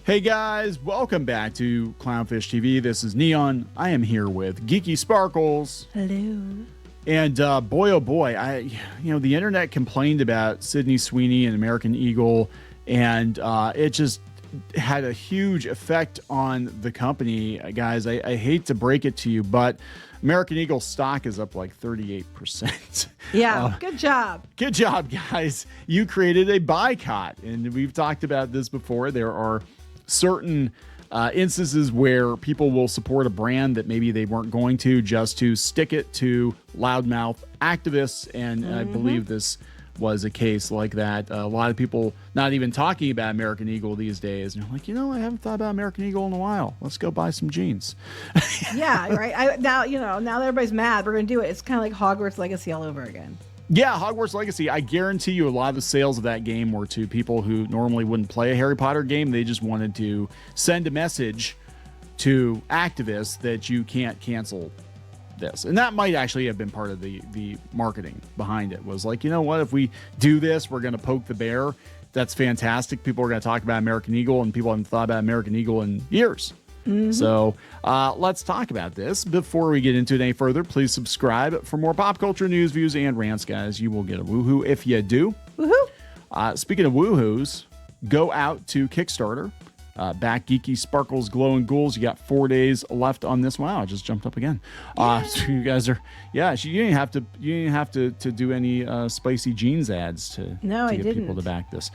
Hey guys, welcome back to Clownfish TV. This is Kneon. I am here with Geeky Sparkles. Hello. And boy, oh boy, the internet complained about Sydney Sweeney and American Eagle, and it just had a huge effect on the company. Guys, I hate to break it to you, but American Eagle stock is up like 38%. Yeah, good job. Good job, guys. You created a boycott, and we've talked about this before. There are certain instances where people will support a brand that maybe they weren't going to, just to stick it to loudmouth activists. And I believe this was a case like that. A lot of people not even talking about American Eagle these days. And you're like, I haven't thought about American Eagle in a while. Let's go buy some jeans. Yeah, right. Now that everybody's mad, we're going to do it. It's kind of like Hogwarts Legacy all over again. Yeah, Hogwarts Legacy. I guarantee you a lot of the sales of that game were to people who normally wouldn't play a Harry Potter game. They just wanted to send a message to activists that you can't cancel this. And that might actually have been part of the marketing behind it. Was like, what, if we do this, we're going to poke the bear. That's fantastic. People are going to talk about American Eagle, and people haven't thought about American Eagle in years. So let's talk about this. Before we get into it any further, please subscribe for more pop culture news, views, and rants, guys. You will get a woohoo if you do. Woohoo! Speaking of woohoos, go out to Kickstarter. Back Geeky Sparkles Glow and Ghouls. You got 4 days left on this. Wow, it just jumped up again. So you guys are, you didn't have to do any spicy jeans ads to get people to back this.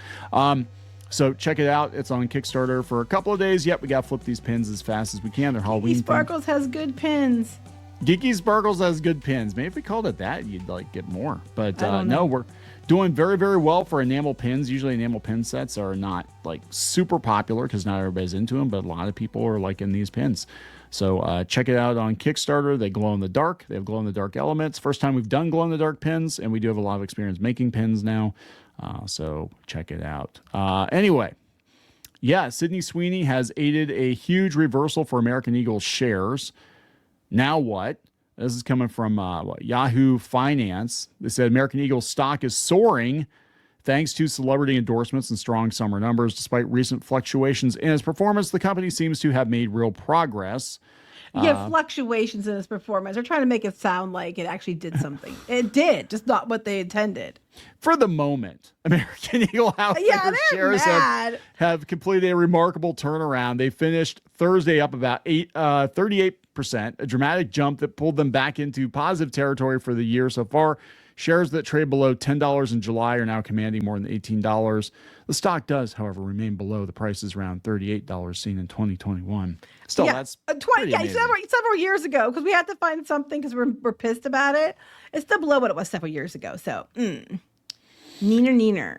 So check it out. It's on Kickstarter for a couple of days. Yep, we got to flip these pins as fast as we can. They're Halloween. Geeky Sparkles has good pins. Geeky Sparkles has good pins. Maybe if we called it that, you'd get more. But no, we're doing very, very well for enamel pins. Usually enamel pin sets are not super popular because not everybody's into them, but a lot of people are liking these pins. So check it out on Kickstarter. They glow in the dark. They have glow in the dark elements. First time we've done glow in the dark pins, and we do have a lot of experience making pins now. So check it out. Anyway, Sydney Sweeney has aided a huge reversal for American Eagle shares. Now what? This is coming from Yahoo Finance. They said American Eagle stock is soaring thanks to celebrity endorsements and strong summer numbers. Despite recent fluctuations in its performance, the company seems to have made real progress. Fluctuations in its performance. They're trying to make it sound like it actually did something. It did, just not what they intended. For the moment, American Eagle shares have completed a remarkable turnaround. They finished Thursday up about 38%, a dramatic jump that pulled them back into positive territory for the year so far. Shares that trade below $10 in July are now commanding more than $18. The stock does, however, remain below the prices around $38 seen in 2021. Still, that's several years ago, because we had to find something because we're pissed about it. It's still below what it was several years ago. So, neener.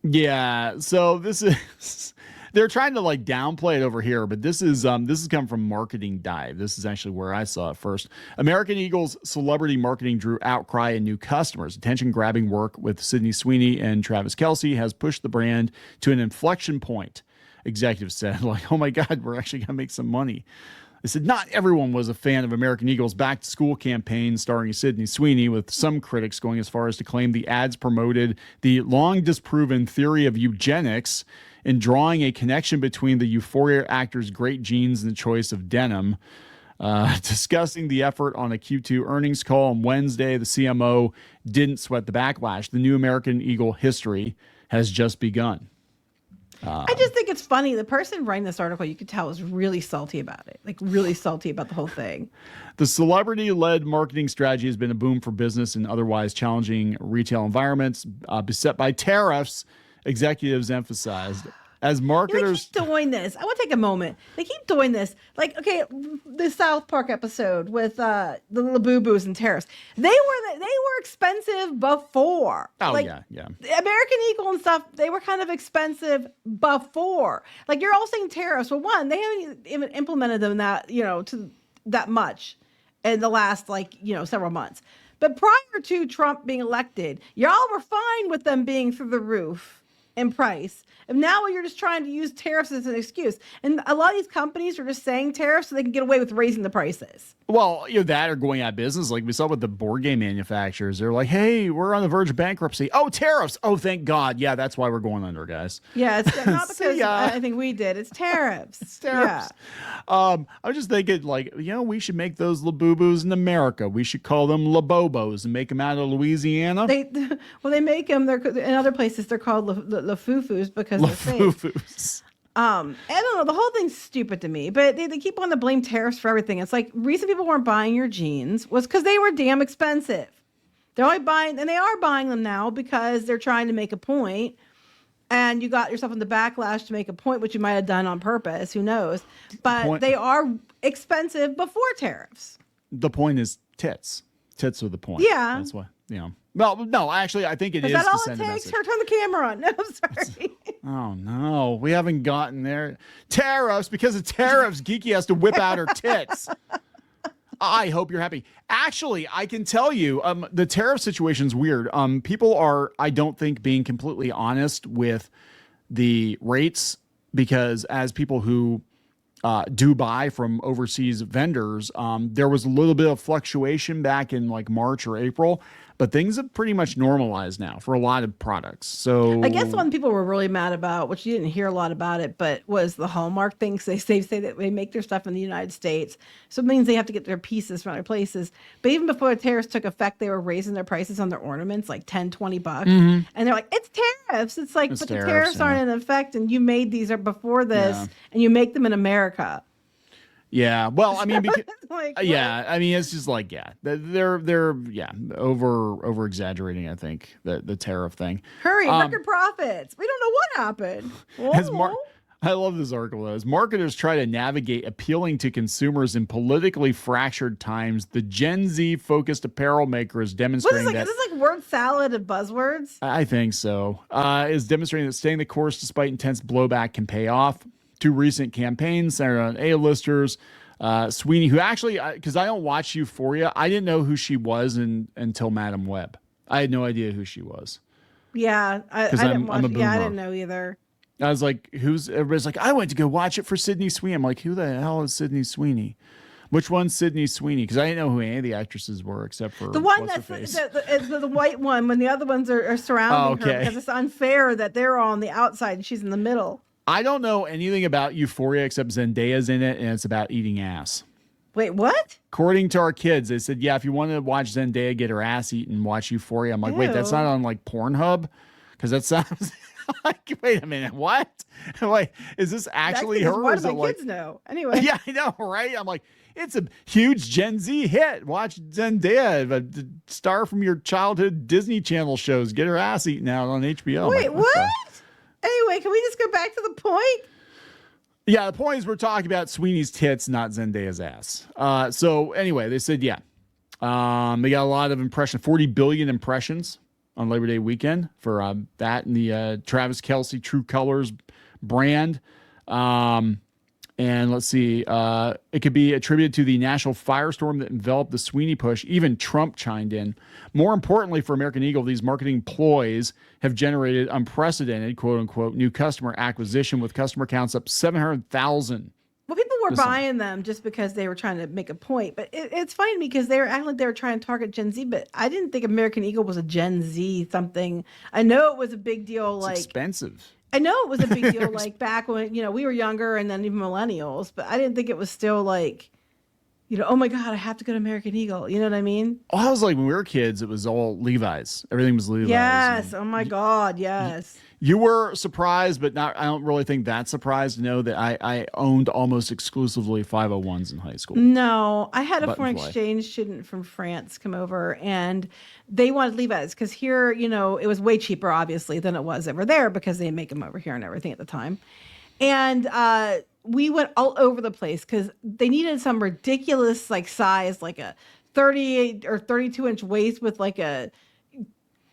Yeah. So this is. They're trying to downplay it over here, but this is come from Marketing Dive. This is actually where I saw it first. American Eagle's celebrity marketing drew outcry and new customers. Attention-grabbing work with Sydney Sweeney and Travis Kelce has pushed the brand to an inflection point. Executives said, oh my God, we're actually gonna make some money. They said not everyone was a fan of American Eagle's back-to-school campaign starring Sydney Sweeney, with some critics going as far as to claim the ads promoted the long-disproven theory of eugenics in drawing a connection between the Euphoria actor's great genes and the choice of denim. Discussing the effort on a Q2 earnings call on Wednesday, the CMO didn't sweat the backlash. The new American Eagle history has just begun. I just think it's funny. The person writing this article, you could tell, was really salty about it. Really salty about the whole thing. The celebrity-led marketing strategy has been a boom for business in otherwise challenging retail environments beset by tariffs, executives emphasized. As marketers, they keep doing this. I want to take a moment. They keep doing this. The South Park episode with the Labubu's and tariffs. They were expensive before. Oh yeah. American Eagle and stuff. They were kind of expensive before. You're all saying tariffs. Well, one, they haven't even implemented them to that much in the last several months. But prior to Trump being elected, y'all were fine with them being through the roof. in price. And now you're just trying to use tariffs as an excuse. And a lot of these companies are just saying tariffs so they can get away with raising the prices. Well, that or going out of business, like we saw with the board game manufacturers. They're like, "Hey, we're on the verge of bankruptcy. Oh, tariffs. Oh, thank God. Yeah, that's why we're going under, guys." Yeah, it's not because I think we did. It's tariffs. It's tariffs. Yeah. I was just thinking, like, we should make those Labubus in America. We should call them Labobos and make them out of Louisiana. They make them. They're in other places. They're called La Fufus because they're fake. Fufus. I don't know. The whole thing's stupid to me, but they keep on to blame tariffs for everything. It's like reason people weren't buying your jeans was because they were damn expensive. They're only buying, and they are buying them now because they're trying to make a point. And you got yourself into backlash to make a point, which you might have done on purpose. Who knows? But they are expensive before tariffs. The point is tits. Tits are the point. Yeah. That's why, Well, no, actually, I think it is. Is that all to it send takes? a message. Turn the camera on. No, I'm sorry. Oh, no. We haven't gotten there. Tariffs. Because of tariffs, Geeky has to whip out her tits. I hope you're happy. Actually, I can tell you, the tariff situation's weird. People are, I don't think, being completely honest with the rates because as people who do buy from overseas vendors, there was a little bit of fluctuation back in like March or April, but things have pretty much normalized now for a lot of products. So I guess one people were really mad about, which you didn't hear a lot about it, but was the Hallmark things. They say that they make their stuff in the United States, so it means they have to get their pieces from other places. But even before the tariffs took effect, they were raising their prices on their ornaments like $10, $20, and they're like, "It's tariffs." It's like, but the tariffs aren't in effect, and you made these before this, and you make them in America. Yeah, well, I mean, because, like, I mean, it's just like, they're over exaggerating. I think the tariff thing. Hurry, record profits. We don't know what happened. I love this article. As marketers try to navigate appealing to consumers in politically fractured times, the Gen Z focused apparel maker is demonstrating is this like word salad of buzzwords? I think so. Is demonstrating that staying the course despite intense blowback can pay off. Two recent campaigns centered on A-listers. Sweeney, who actually, because I don't watch Euphoria, I didn't know who she was until Madam Web. I had no idea who she was. Yeah, I didn't watch it. Yeah, I didn't know either. I was like, everybody's like, I went to go watch it for Sydney Sweeney. I'm like, who the hell is Sydney Sweeney? Which one's Sydney Sweeney? Because I didn't know who any of the actresses were except for the one that's the white one when the other ones are surrounding her because it's unfair that they're all on the outside and she's in the middle. I don't know anything about Euphoria except Zendaya's in it, and it's about eating ass. Wait, what? According to our kids, they said, yeah, if you want to watch Zendaya get her ass eaten, watch Euphoria. I'm like, wait, that's not on like Pornhub? Because that sounds like, wait a minute, what? Wait, is this actually her? Why do my kids know? Anyway. Yeah, I know, right? I'm like, it's a huge Gen Z hit. Watch Zendaya, the star from your childhood Disney Channel shows, get her ass eaten out on HBO. Wait, what? Anyway, can we just go back to the point? Yeah, the point is we're talking about Sweeney's tits, not Zendaya's ass. So anyway, they said, they got a lot of 40 billion impressions on Labor Day weekend for that and the Travis Kelce True Colors brand. And let's see, it could be attributed to the national firestorm that enveloped the Sweeney push. Even Trump chimed in. More importantly for American Eagle, these marketing ploys have generated unprecedented, quote unquote, new customer acquisition with customer counts up 700,000. Well, people were buying them just because they were trying to make a point. But it's funny to me because they were acting like they were trying to target Gen Z. But I didn't think American Eagle was a Gen Z something. I know it was a big deal. It's expensive. I know it was a big deal, like back when, we were younger and then even millennials, but I didn't think it was still like, oh my God, I have to go to American Eagle. You know what I mean? Oh, I was like, when we were kids, it was all Levi's. Everything was Levi's. Yes. Oh my God. Yes. You were surprised, but I don't really think that surprised to know that I owned almost exclusively 501s in high school. No, I had a foreign exchange student from France come over and they wanted Levi's because here, it was way cheaper, obviously, than it was over there because they make them over here and everything at the time. And we went all over the place because they needed some ridiculous size, like a 38 or 32 inch waist with like a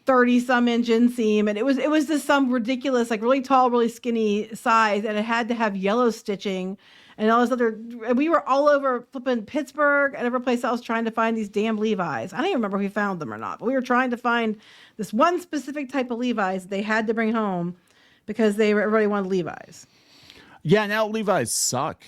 30 some inch inseam, and it was just some ridiculous, really tall, really skinny size, and it had to have yellow stitching and all this other. And we were all over flipping Pittsburgh and every place else trying to find these damn Levi's. I don't even remember if we found them or not, but we were trying to find this one specific type of Levi's they had to bring home because everybody wanted Levi's. Yeah, now Levi's suck.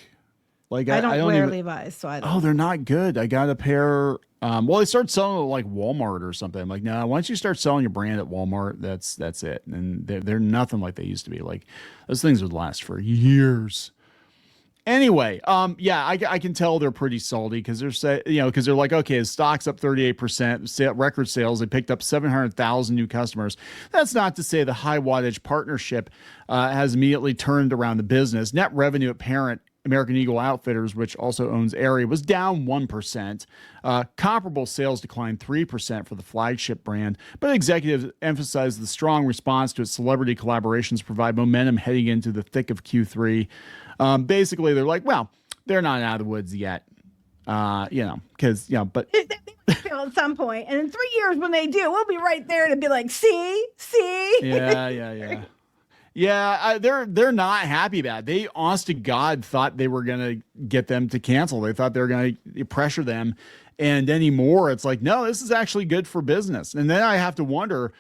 Like I don't wear even, Levi's, so I don't. Oh, they're not good. I got a pair. Well, they started selling at like Walmart or something. I'm like, no, once you start selling your brand at Walmart, that's it. And they're nothing like they used to be. Like those things would last for years. Anyway, yeah, I can tell they're pretty salty because because they're like, okay, his stock's up 38%, record sales. They picked up 700,000 new customers. That's not to say the high wattage partnership has immediately turned around the business. Net revenue at parent American Eagle Outfitters, which also owns Aerie, was down 1%. Comparable sales declined 3% for the flagship brand, but executives emphasized the strong response to its celebrity collaborations provide momentum heading into the thick of Q3. Basically, they're like, well, they're not out of the woods yet, because, but at some point, and in 3 years when they do, we'll be right there to be like, see. Yeah, they're not happy about it. They, honest to God, thought they were going to get them to cancel. They thought they were going to pressure them. And anymore, it's like, no, this is actually good for business. And then I have to wonder,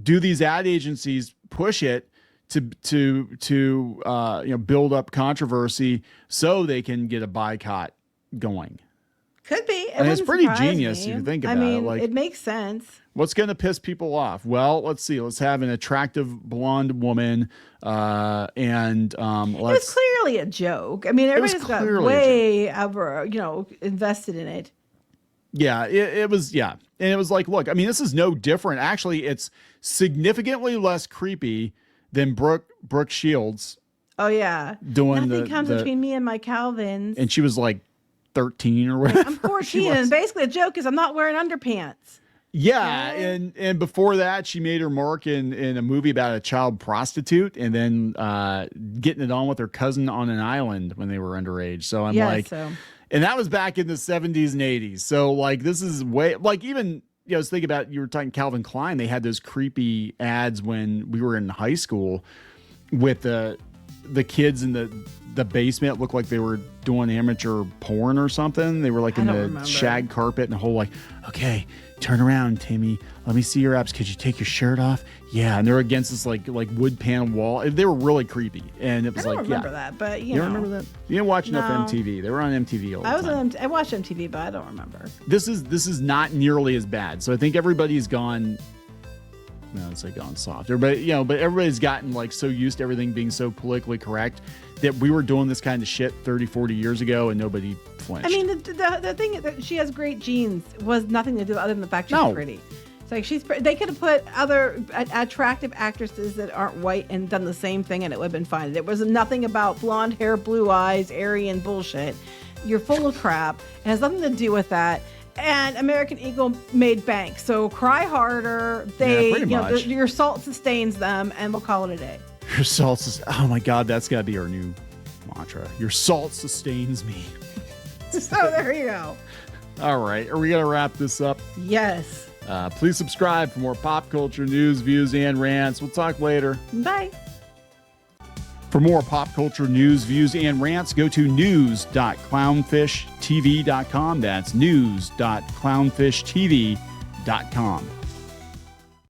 do these ad agencies push it to build up controversy so they can get a boycott going? Could be. It's pretty genius if you think about it. Like, it makes sense. What's going to piss people off? Well, let's see. Let's have an attractive blonde woman, and it was clearly a joke. I mean, everybody's got way over, invested in it. Yeah, it was. Yeah, and it was like, look, I mean, this is no different. Actually, it's significantly less creepy than Brooke Shields. Oh yeah, doing nothing comes between me and my Calvins. And she was like 13 or whatever. I'm 14, and basically the joke is I'm not wearing underpants. Yeah, and before that, she made her mark in a movie about a child prostitute, and then getting it on with her cousin on an island when they were underage. So I'm and that was back in the 70s and 80s. So like, this is way, like, even, I was thinking about, you were talking Calvin Klein. They had those creepy ads when we were in high school with the kids in the basement. It looked like they were doing amateur porn or something. They were like in the shag carpet and the whole like, okay, turn around, Timmy. Let me see your abs. Could you take your shirt off? Yeah. And they're against this like wood panel wall. They were really creepy. And it was I don't remember that, but you don't remember that? You didn't watch enough MTV. They were on MTV all the time. I watched MTV, but I don't remember. This is not nearly as bad. So I think everybody's gone. No, it's like gone softer, but everybody's gotten like so used to everything being so politically correct that we were doing this kind of shit 30, 40 years ago and nobody flinched. I mean, the thing that she has great genes was nothing to do other than the fact she's pretty. It's like they could have put other attractive actresses that aren't white and done the same thing and it would have been fine. There was nothing about blonde hair, blue eyes, Aryan bullshit. You're full of crap. It has nothing to do with that. And American Eagle made bank, so cry harder. Your salt sustains them, and we'll call it a day. Your salt oh my God, that's got to be our new mantra. Your salt sustains me. So there you go. All right, are we gonna wrap this up? Yes. Please subscribe for more pop culture news, views, and rants. We'll talk later. Bye. For more pop culture news, views, and rants, go to news.clownfishtv.com. That's news.clownfishtv.com.